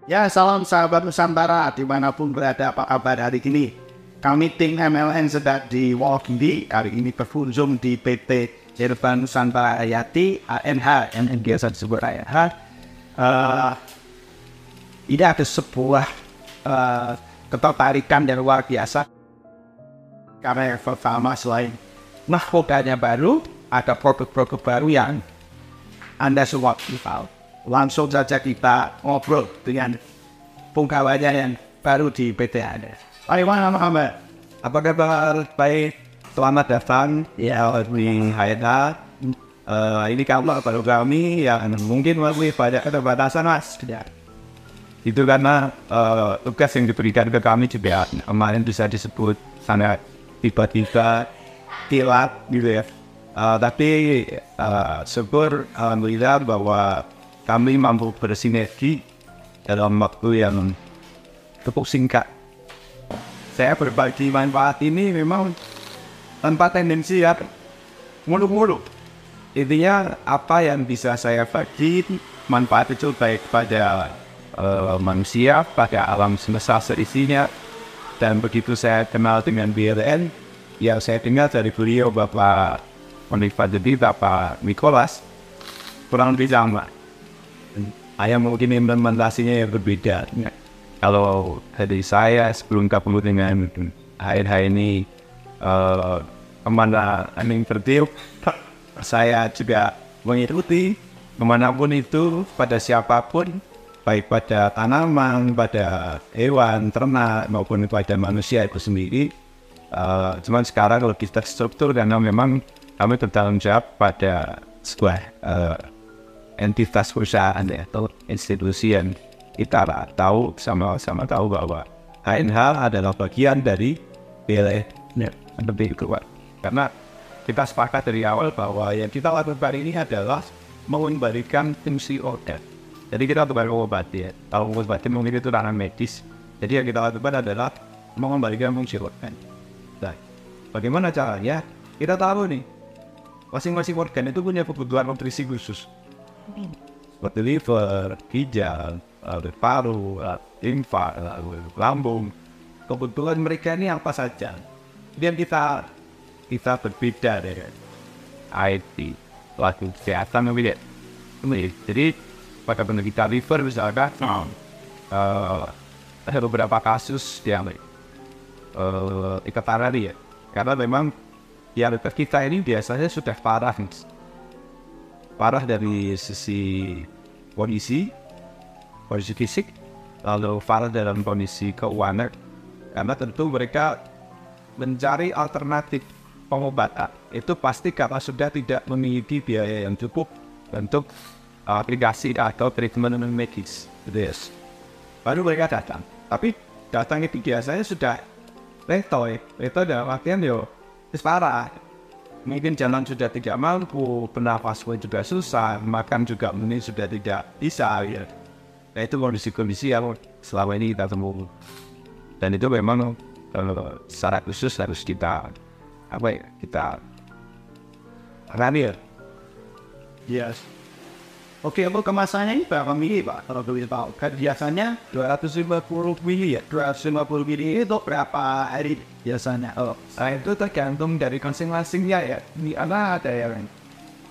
Ya, salam sahabat Nusantara dimanapun berada, apa kabar hari ini? Kami tim MLN sedang di Wonogiri, hari ini berkunjung di PT Herba Nusantara Hayati ANH, yang biasa disebut ANH. Ini ada sebuah ketertarikan yang luar biasa, karena yang pertama selain mahkotanya baru, ada produk-produk baru yang Anda semua tahu. Langsung saja kita ngobrol dengan penggawaannya yang baru di PT Anda. Bagaimana Muhammad? Apa kabar? Baik, selamat datang ya di HNA. Ini kamu baru kami yang mungkin lebih pada keterbatasan mas. Ya. Itu karena tugas yang diberikan ke kami juga kemarin bisa disebut sangat tiba-tiba kilat gitu ya. Tapi syukur alhamdulillah bahwa kami mampu bersinergi dalam waktu yang cukup singkat. Saya berbagi manfaat ini memang tanpa tendensi ya muluk-muluk. Intinya apa yang bisa saya bagi manfaat itu baik pada manusia, pada alam semesta seisinya. Dan begitu saya kenal dengan BLN, yang saya dengar dari beliau Bapak Monifa jadi Bapak Mikolas kurang lebih sama. Hanya mungkin implementasinya yang berbeda. Kalau dari saya sebelum gabung dengan HNH ini kemana yang tertiup, saya juga mengikuti kemanapun itu pada siapapun, baik pada tanaman, pada hewan, ternak maupun pada manusia itu sendiri. Cuman sekarang lebih terstruktur karena memang kami bertanggung jawab pada sebuah entitas perusahaan ya, atau institusi yang kita tahu sama-sama tahu bahwa HNH adalah bagian dari BLN. Lebih keluar. Karena kita sepakat dari awal bahwa yang kita lakukan ini adalah mengembalikan fungsi organ. Jadi kita kembali mengobati ya. Kalau mengobati mungkin itu ranah medis. Jadi yang kita lakukan adalah mengembalikan fungsi organ. Nah, bagaimana caranya? Kita tahu nih, masing-masing organ itu punya kebutuhan nutrisi khusus. Seperti liver, ginjal, paru, limfa, lambung. Kebetulan mereka ini apa saja. Kemudian kita berbeda dengan IT, laku kesehatan lebih. Jadi pada penderita liver misalkan, ada beberapa kasus yang ikatan ya. Karena memang diabetes kita ini biasanya sudah parah dari sisi kondisi fisik, lalu parah dalam kondisi keuangan, karena tentu mereka mencari alternatif pengobatan. Itu pasti karena sudah tidak memiliki biaya yang cukup untuk aplikasi atau treatment medis. Yes. Baru mereka datang, tapi datang itu biasanya sudah letoy dalam artian parah. Mungkin jalan sudah tidak mampu, bernafas pun juga susah, makan juga mungkin sudah tidak bisa ya. Nah itu kondisi-kondisi yang selama ini kita temui. Dan itu memang secara khusus harus kita tangani ya. Yes. Oke, untuk kemasannya ini berapa mili Pak? Kalau boleh tahu, kan biasanya 250 mili ya. 250 mili itu berapa hari biasanya? Nah itu tergantung dari masing-masingnya ya. Ada yang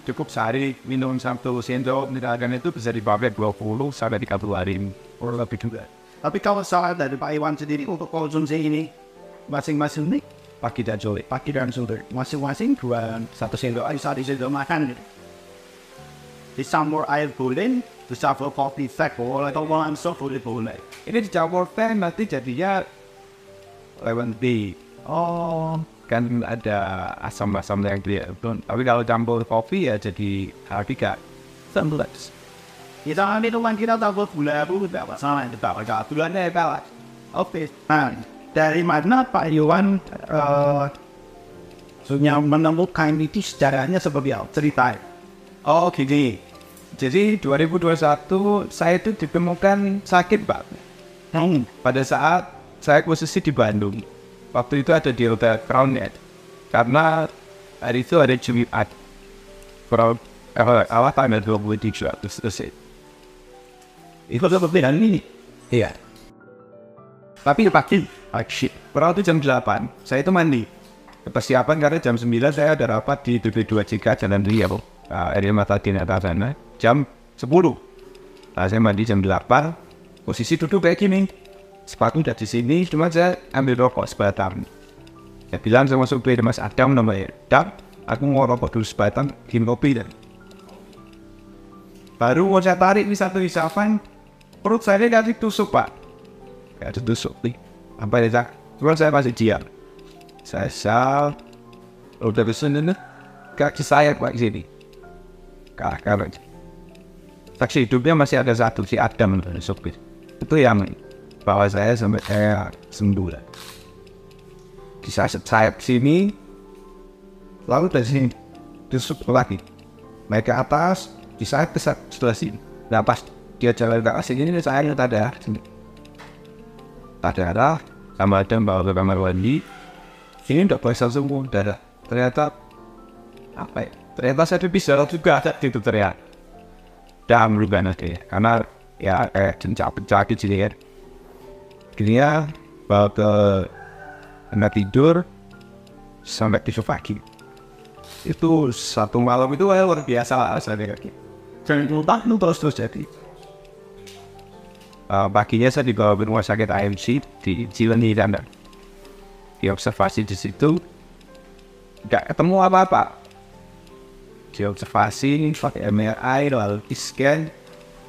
cukup sehari minum 1 sendok, misalkan itu bisa dipakai 20 sampai 30 hari lebih juga. Tapi kalau salah dari Pak Iwan sendiri untuk konsumsi ini, masing-masing nih Pagi dan sore, masing-masing 1 sendok air, 1 sendok makan gitu. Dicampur air boleh, dicampur kopi teh boleh, atau langsung boleh. Ini dicampur teh nanti jadinya lemon tea. Oh, Kan ada asam-asam yang dia. Tapi kalau campur kopi ya jadi harga sembelak. kita minuman kita campur gula pun tidak masalah, tidak gulanya kalah. Oke. Nah, dari mana Pak Iwan menemukan itu sejarahnya seperti apa? Ceritain. Oh gini. Jadi 2021 saya itu ditemukan sakit Pak. Pada saat saya posisi di Bandung. Waktu itu ada di Hotel Crown ya. Karena hari itu ada Jumat. Awal tanggal 23 Agustus. Itu seperti hari ini. Iya. Tapi pagi, kurang itu jam 8, saya itu mandi. Persiapan karena jam 9 saya ada rapat di DP2JK Jalan Riau, area Matadin atas sana, jam 10. Nah, saya mandi jam 8, posisi duduk kayak gini. Sepatu udah di sini, cuma saya ambil rokok sebatang. Saya bilang sama supir Mas Adam namanya, Dam, aku mau rokok dulu sebatang, bikin kopi dan. Baru mau saya tarik di satu isapan, perut saya kasih tusuk pak. Kayak tusuk nih. Sampai dia, cuma saya masih diam. Saya udah kesini nih, kaki saya pak sini. Kakak. Saksi hidupnya masih ada satu, si Adam supir. Itu yang bawa saya sampai saya sembuh lah. Di sayap sini, lalu dari sini tusuk lagi, naik ke atas, di sayap ke sebelah sini. Nah pas dia jalan ke atas ini saya tak ada, sama ada bawa ke kamar mandi. Ini udah basah semua darah. Ternyata apa ya? Ternyata saya bisa juga ada itu ternyata. Dah merubah nanti, karena ya pencak gitu ya. Akhirnya bawa ke tempat tidur sampai besok pagi. Itu satu malam itu luar biasa saya kaki. Jangan lupa terus jadi. Paginya saya dibawa ke rumah sakit AMC di Cilenyi dan diobservasi di situ. Nggak ketemu apa-apa. Diobservasi, pakai MRI, lalu scan.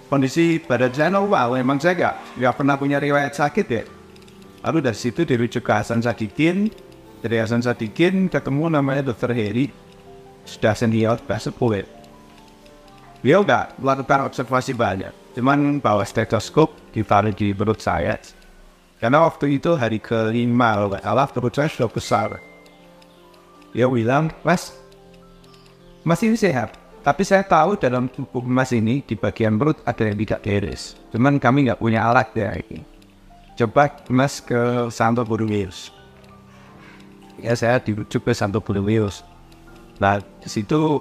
Kondisi badan saya normal, memang saya nggak pernah punya riwayat sakit ya. Lalu dari situ dirujuk ke Hasan Sadikin. Dari Hasan Sadikin ketemu namanya Dr. Heri, sudah senior, sepuh. Beliau nggak melakukan observasi banyak, cuman bawa stetoskop ditaruh di perut saya. Karena waktu itu hari ke-5, perut saya sudah besar. Dia bilang, Mas ini sehat. Tapi saya tahu dalam tubuh Mas ini di bagian perut ada yang tidak beres. Cuman kami nggak punya alat ya ini. Coba Mas ke Santo Borromeus. Ya saya dirujuk ke Santo Borromeus. Nah di situ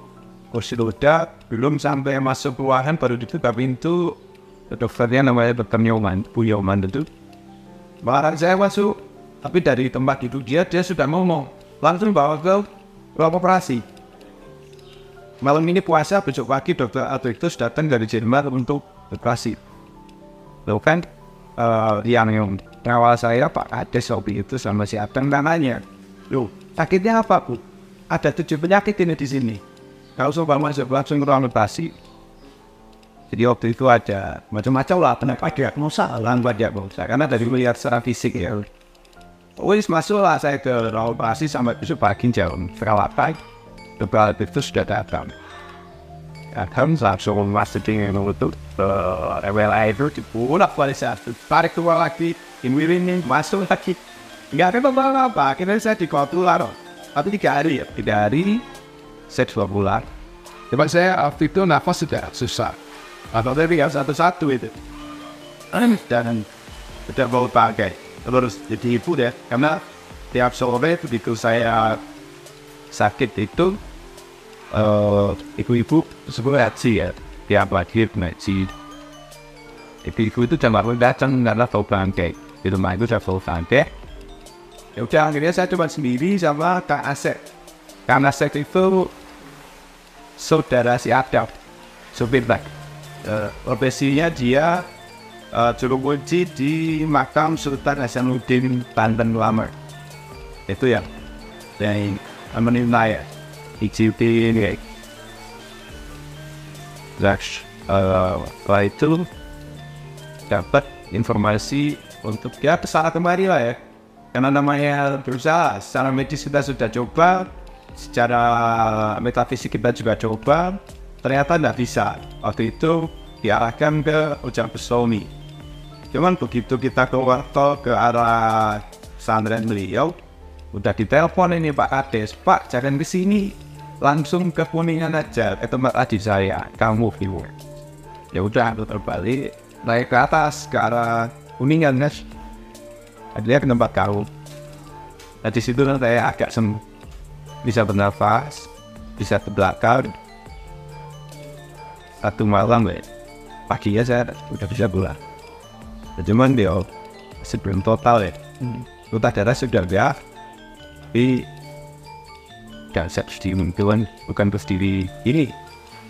kursi roda belum sampai masuk ruangan baru dibuka pintu. Dokternya namanya Dr. Nyoman, Bu Nyoman itu. Barang saya masuk, tapi dari tempat itu dia sudah ngomong. Langsung bawa ke ruang operasi. Malam ini puasa, besok pagi Dr. Albertus datang dari Jerman untuk operasi. Lalu kan yang ngawal saya Pak Kades waktu itu sama si Abang nanya, loh sakitnya apa Bu? Ada 7 penyakit ini di sini. Kalau usah masuk langsung ke ruang operasi. Jadi waktu itu ada macam-macam lah kenapa diagnosa karena dari melihat secara fisik ya. Wis masuklah saya ke ruang operasi sampai besok pagi jam perawatan. Kepala itu sudah datang. Langsung masukin untuk MLA itu dipulak balik satu. Tarik keluar lagi, ini masuk lagi. Nggak ada apa-apa, akhirnya saya dikotular. Tapi 3 hari ya, 3 hari saya 2 bulan. Cuma saya waktu itu nafas sudah susah. Atau tadi yang satu-satu itu. Dan udah mau pakai. Terus jadi ibu deh, karena tiap sore begitu saya sakit itu ibu-ibu tersebut ngaji ya tiap pagi ngaji. Ibu itu jam baru datang karena tahu bangkai di rumah itu saya tahu bangkai. Ya udah akhirnya saya cuma sendiri sama Kak Asep. Kak Asep itu saudara si Adam, supir bak. Profesinya dia juru kunci di makam Sultan Hasanuddin Banten Lama. Itu ya yang menilai ICT ini. Setelah itu dapat informasi untuk ya kesalahan kembali lah ya. Karena namanya berusaha, secara medis kita sudah coba, secara metafisik kita juga coba, ternyata tidak bisa. Waktu itu diarahkan ke Ujang Besomi. Cuman begitu kita keluar tol ke arah pesantren beliau, udah ditelepon ini Pak Kades, Pak jangan ke sini, langsung ke Kuningan aja, ke tempat adik saya, kamu viewer. Ya udah, putar balik, naik ke atas ke arah Kuningan guys. Dia ke tempat kau. Nah di situ saya agak sembuh, bisa bernafas, bisa ke belakang. Satu malam paginya saya udah bisa pulang. Cuman dia sebelum total ya, luka darah sudah enggak, tapi gak set di mungkin bukan berdiri ini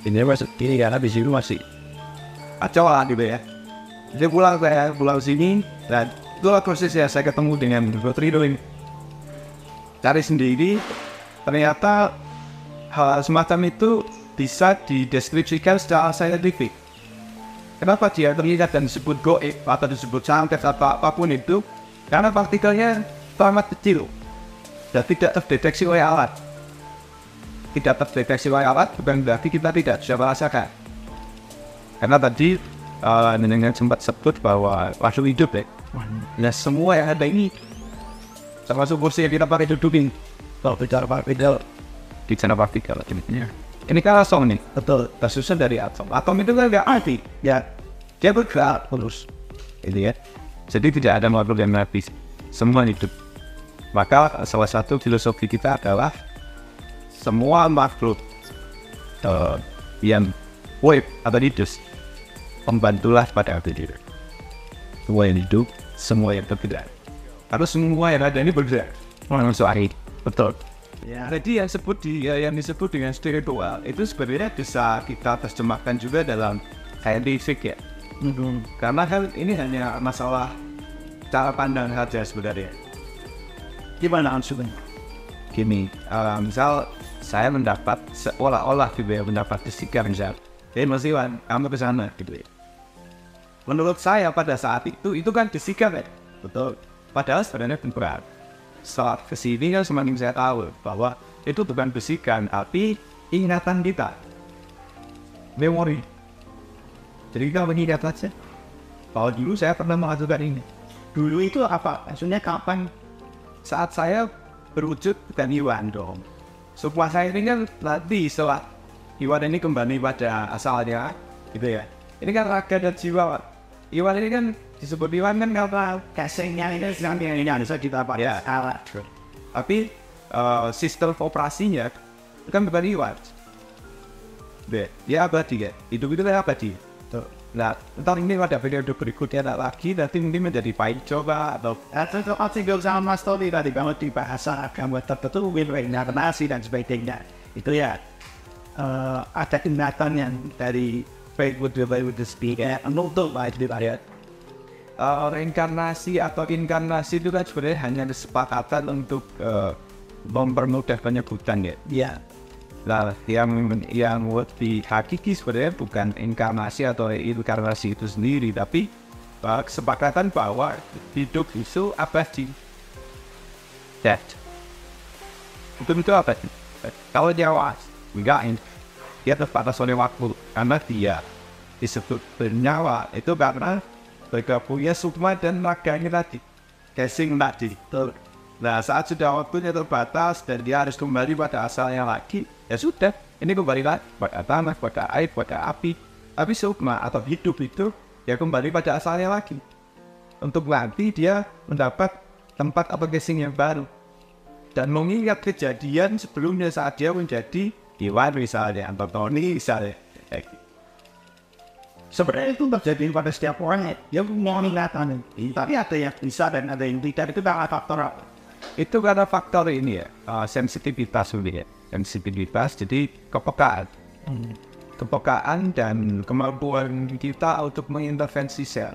masuk ini karena di sini masih kacau lah gitu ya. Jadi pulang sini dan itulah prosesnya saya ketemu dengan Dr. Rido ini. Cari sendiri, ternyata hal semacam itu bisa dideskripsikan secara saintifik. Kenapa dia terlihat dan disebut goib atau disebut santet atau apapun itu? Karena partikelnya sangat kecil dan tidak terdeteksi oleh alat. Tidak terdeteksi oleh alat bukan berarti kita tidak bisa merasakan. Karena tadi dengan sempat sebut bahwa makhluk hidup ya. Nah semua yang ada ini termasuk kursi yang kita pakai dudukin. Kalau bicara partikel, ini kan atom nih, betul. Tersusun dari atom. Atom itu kan nggak arti, ya dia bergerak terus, gitu ya. Jadi tidak ada makhluk yang mati, semua hidup. Maka salah satu filosofi kita adalah semua makhluk yang wave atau hidup membantulah pada diri. Semua yang hidup, semua yang bergerak. Kalau semua yang ada ini bergerak, langsung air, betul. Ya. Jadi yang disebut dengan spiritual itu sebenarnya bisa kita terjemahkan juga dalam scientific ya. Karena kan ini hanya masalah cara pandang saja sebenarnya. Gimana maksudnya? Gini, misal saya mendapat seolah-olah gitu ya, mendapat bisikan misal. Jadi Mas Iwan, kamu ke sana gitu ya. Menurut saya pada saat itu kan bisikan ya. Betul. Padahal sebenarnya benar. Saat kesini kan semakin saya tahu bahwa itu bukan bisikan, tapi ingatan kita. Memori. Jadi kita mengingat saja. Bahwa dulu saya pernah mengajukan ini. Dulu itu apa? Maksudnya kapan? Saat saya berwujud bukan Iwan dong. Semua saya ini kan nanti setelah Iwan ini kembali pada asalnya, gitu ya. Ini kan raga dan jiwa. Iwan ini kan disebut Iwan kan karena casingnya ini sedang ini bisa kita pakai ya. Alat. Tapi sistem operasinya kan bukan Iwan. Dia abadi ya. Hidup itu kan abadi. Nah, ntar ini ada periode berikutnya lagi, nanti ini menjadi baik coba atau tinggal sama Mas Tony tadi kalau di bahasa agama tertentu reinkarnasi dan sebagainya. Itu ya ada ingatan yang dari faith with the spirit menutup lah itu ayat. Reinkarnasi atau inkarnasi itu kan sebenarnya hanya kesepakatan untuk mempermudah penyebutan ya. Iya. Nah, yang lebih hakiki sebenarnya bukan inkarnasi atau inkarnasi itu sendiri, tapi kesepakatan bahwa hidup itu abadi. Death. Itu abadi. Kalau nyawa, enggak, dia terbatas oleh waktu, karena dia disebut bernyawa itu karena bergabungnya sukma dan raganya tadi, casing tadi. Nah, saat sudah waktunya terbatas dan dia harus kembali pada asalnya lagi, ya sudah, ini kembali lagi pada tanah, pada air, pada api. Tapi sukma atau hidup itu ya kembali pada asalnya lagi. Untuk nanti dia mendapat tempat atau casing yang baru dan mengingat kejadian sebelumnya saat dia menjadi Iwan misalnya, atau Tony misalnya. Sebenarnya itu terjadi pada setiap orang ya punya ingatan. Tapi ada yang bisa dan ada yang tidak, itu karena faktor apa? Itu karena faktor ini ya, sensitivitas ya. Sensitivitas, jadi kepekaan. Kepekaan dan kemampuan kita untuk mengintervensi sel.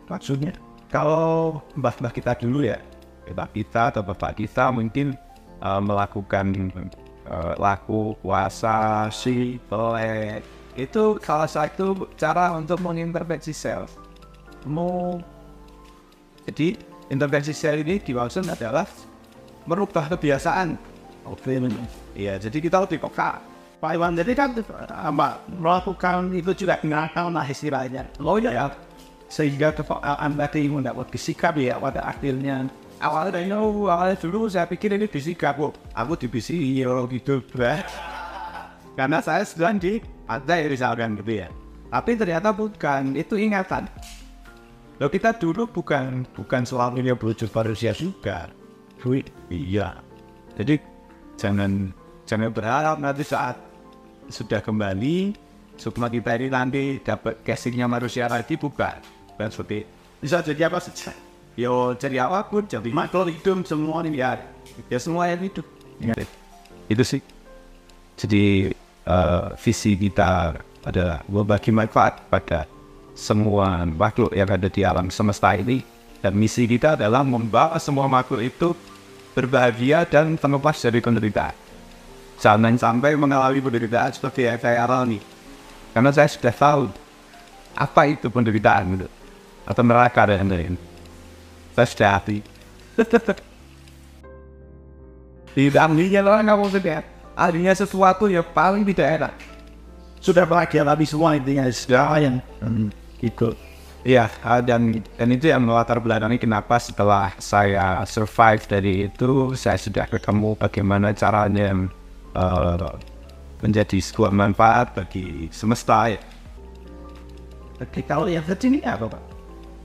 Maksudnya, kalau mbah-mbah kita dulu ya, mbah kita atau bapak kita mungkin melakukan laku, puasa, pelek. Itu salah satu cara untuk mengintervensi sel. Jadi intervensi sel ini dimaksud adalah merubah kebiasaan. Iya, jadi kita lebih peka. Pak Iwan jadi kan melakukan itu juga ngakal lah istilahnya. Ya, sehingga kepekaan tadi mendapat disikap ya pada akhirnya. Awalnya dulu saya pikir ini disikap, aku dibisi gitu, karena saya sedang di pantai misalkan gitu ya. Tapi ternyata bukan, itu ingatan. Loh, kita dulu bukan selamanya berwujud manusia juga. Iya. Jadi jangan berharap nanti saat sudah kembali sukma kita ini nanti dapat casingnya manusia lagi, bukan. dan seperti Bisa jadi apa saja. yo jadi apapun, jadi Makhluk hidup semua ini ya. ya semua yang hidup. Itu sih. Jadi visi kita adalah berbagi manfaat pada semua makhluk yang ada di alam semesta ini, dan misi kita adalah membawa semua makhluk itu berbahagia dan terlepas dari penderitaan. Jangan sampai mengalami penderitaan seperti yang saya alami, karena saya sudah tahu apa itu penderitaan gitu, atau neraka dan lain-lain. Saya sudah hati. Tidak ahlinya orang kamu sudah ahlinya sesuatu yang paling tidak enak. Sudah bahagia tapi semua intinya sudah yang gitu. Iya, dan itu yang melatar belakangi kenapa setelah saya survive dari itu, saya sudah ketemu bagaimana caranya menjadi sebuah manfaat bagi semesta. Ya. Oke, kalau yang kecil ini apa Pak?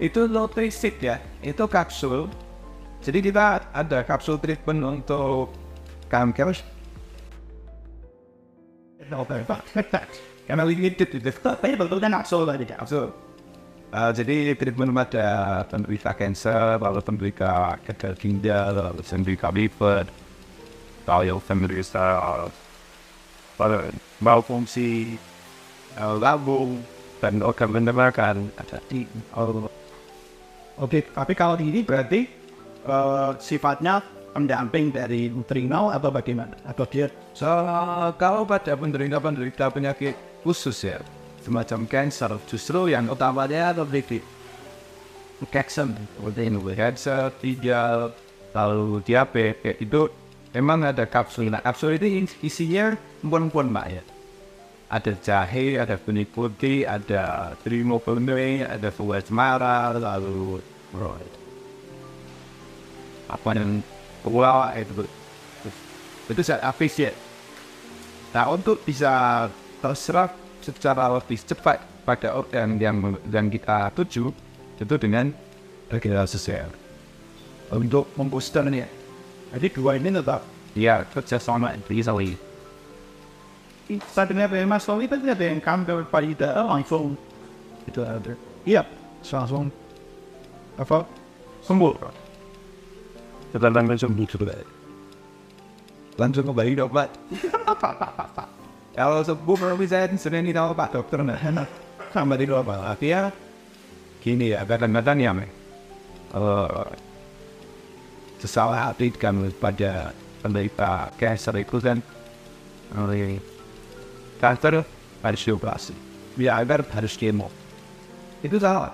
Itu Lotrisit ya, itu kapsul. Jadi kita ada kapsul treatment untuk kanker. Karena limited itu. Tapi betulnya naksul tadi Kapsul. Jadi treatment pada penderita cancer, lalu penderita gagal ginjal, lalu penderita liver, lalu penderita malfungsi lambung dan organ pencernaan ada di Oke, tapi kalau ini berarti sifatnya pendamping dari nutritional atau bagaimana? Atau dia kalau pada penderita penyakit khusus ya, semacam cancer, justru yang utamanya lebih cancer, cancer, ginjal, lalu diabetes, itu memang ada kapsul. Nah, kapsul itu isinya pun Pak ya. Ada jahe, ada benih putih, ada trimopene, ada buah cemara, lalu apa yang itu zat habis ya. Nah, untuk bisa terserap secara lebih cepat pada organ yang kita tuju, itu dengan regenerasi sel. untuk membooster nih ya. Jadi dua ini tetap. Ya, kerjasama easily. Saatnya Mas Tommy tadi ada yang kanker pada iPhone. Itu ada. Iya, langsung apa? Sembuh. Kita langsung sembuh. Langsung kembali dokter. Kalau sembuh baru bisa sering ditawar Pak Dokter. Sama di apa? Artinya gini ya, kadang-kadang ya sesalah hati kan pada penderita cancer itu kan kanker harus dioperasi, biar harus kemo. Itu salah.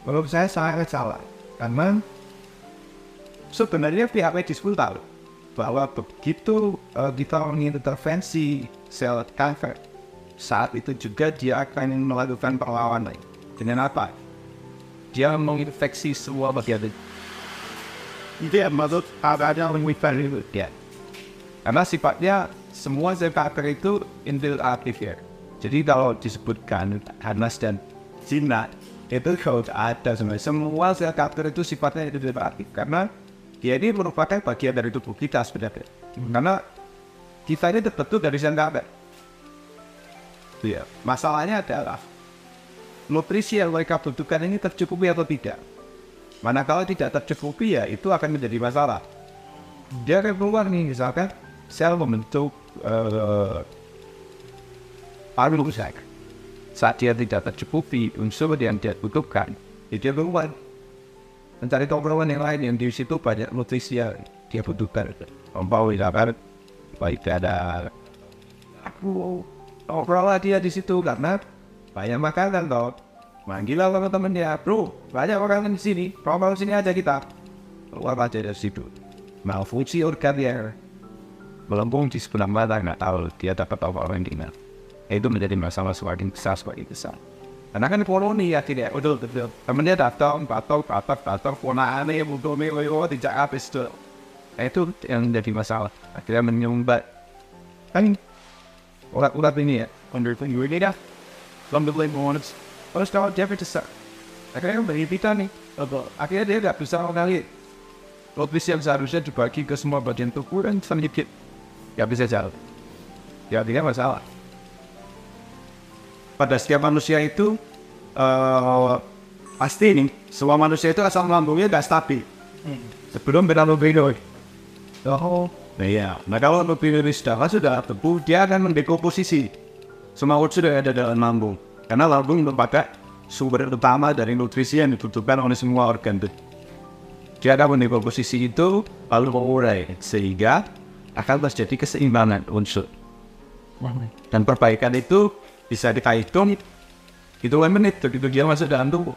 Menurut saya sangat salah, karena sebenarnya pihak medis pun tahu bahwa begitu kita mengintervensi sel kanker, saat itu juga dia akan melakukan perlawanan. Dengan apa? Dia menginfeksi semua bagian Itu ya maksud ada yang itu. ya. Karena sifatnya semua sel kanker itu infiltratif ya. Jadi kalau disebutkan ganas dan jinak, itu kalau ada semua sel kanker itu sifatnya infiltratif, karena dia ini merupakan bagian dari tubuh kita sebenarnya. Karena kita ini terbentuk dari sel kanker. Ya. Masalahnya adalah nutrisi yang mereka butuhkan ini tercukupi atau tidak. Manakala tidak tercukupi ya itu akan menjadi masalah. Dia akan keluar nih, misalkan sel membentuk paru rusak. Saat dia tidak tercukupi unsur yang dia butuhkan, dia keluar mencari tongkrongan yang lain yang di situ banyak nutrisi yang dia butuhkan. Misalkan baik ada tongkrongan dia di situ karena banyak makanan toh. Manggil sama temennya, bro, banyak makanan di sini, promo sini aja kita. Keluar aja dari situ. Malfungsi organ yang melempung di sebelah mata, nggak tahu dia dapat apa yang diingat. Itu menjadi masalah semakin besar. Karena kan koloni ya tidak, betul. Temennya datang, batok, ponaan butuh melo, tidak habis tuh. Itu yang jadi masalah. Akhirnya menyumbat. Kan urat-urat ini ya, underthing ini dah. Alhamdulillah bonus. Terus kalau dia besar, akhirnya bagi kita nih, akhirnya dia nggak bisa mengalir. Nutrisi yang seharusnya dibagi ke semua bagian tubuh kan sedikit, nggak bisa jalan. Ya artinya masalah. Pada setiap manusia itu pasti nih, semua manusia itu asam lambungnya nggak stabil. Sebelum kita lubino. Oh, nah iya. Nah kalau lubino ini sudah tebu, dia akan mendekomposisi semua unsur yang ada dalam lambung. Karena lambung merupakan sumber utama dari nutrisi yang dibutuhkan oleh semua organ. Dia akan mendekomposisi itu lalu mengurai, sehingga akan terjadi keseimbangan unsur. Dan perbaikan itu bisa kita hitung hitungan menit begitu dia masuk dalam tubuh.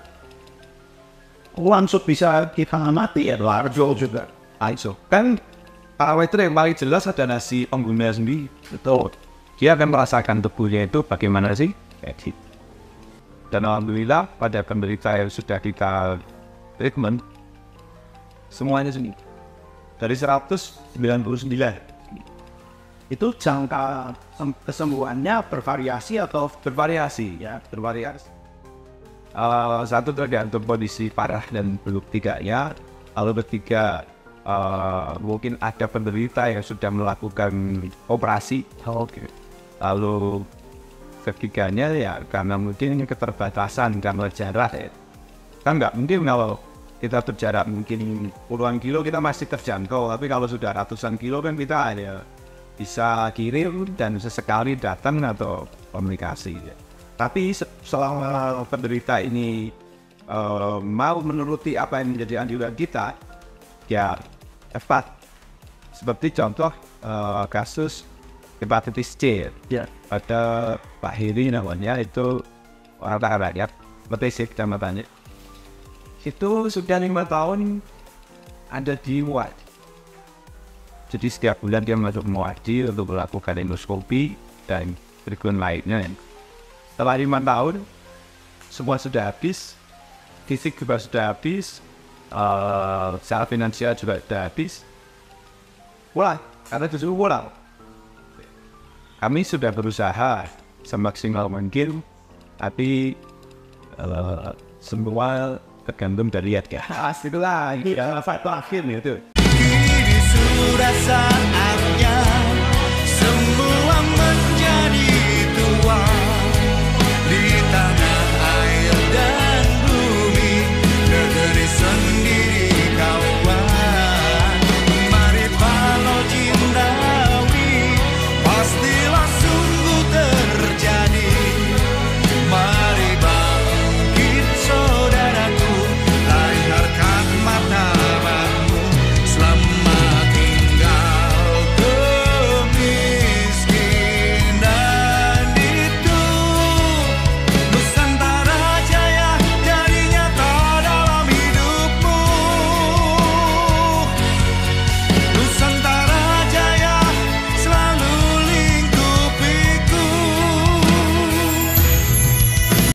Langsung bisa kita amati ya, larjo juga. Langsung. Kan parameter yang paling jelas ada nasi pengguna sendiri. Betul. Dia akan merasakan tubuhnya itu bagaimana sih? Kayak gitu. Dan alhamdulillah pada penderita yang sudah kita treatment, semuanya sendiri. Dari 199. Itu jangka kesembuhannya bervariasi atau Bervariasi, ya, bervariasi. Satu tergantung kondisi parah dan belum tidaknya. Lalu ketiga, mungkin ada penderita yang sudah melakukan operasi. Lalu ketiganya ya karena mungkin keterbatasan karena jarak ya. Kan nggak mungkin kalau kita berjarak mungkin puluhan kilo kita masih terjangkau, tapi kalau sudah ratusan kilo kan kita ya bisa kirim dan sesekali datang atau komunikasi ya. Tapi selama penderita ini mau menuruti apa yang menjadi anjuran kita, ya cepat. Seperti contoh kasus hepatitis C, ya. Ada Pak Heri namanya, itu orang rakyat, Metesik kecamatannya. Itu sudah 5 tahun ada di Muadi. Jadi setiap bulan dia masuk Muadi untuk melakukan endoskopi dan treatment lainnya. Setelah 5 tahun, semua sudah habis, fisik juga sudah habis, secara finansial juga sudah habis. Pulang, karena justru pulang. Kami sudah berusaha semaksimal mungkin, tapi semua tergantung dari lihat ya. Asli lah, ya, faktor akhir nih itu. Kini sudah saatnya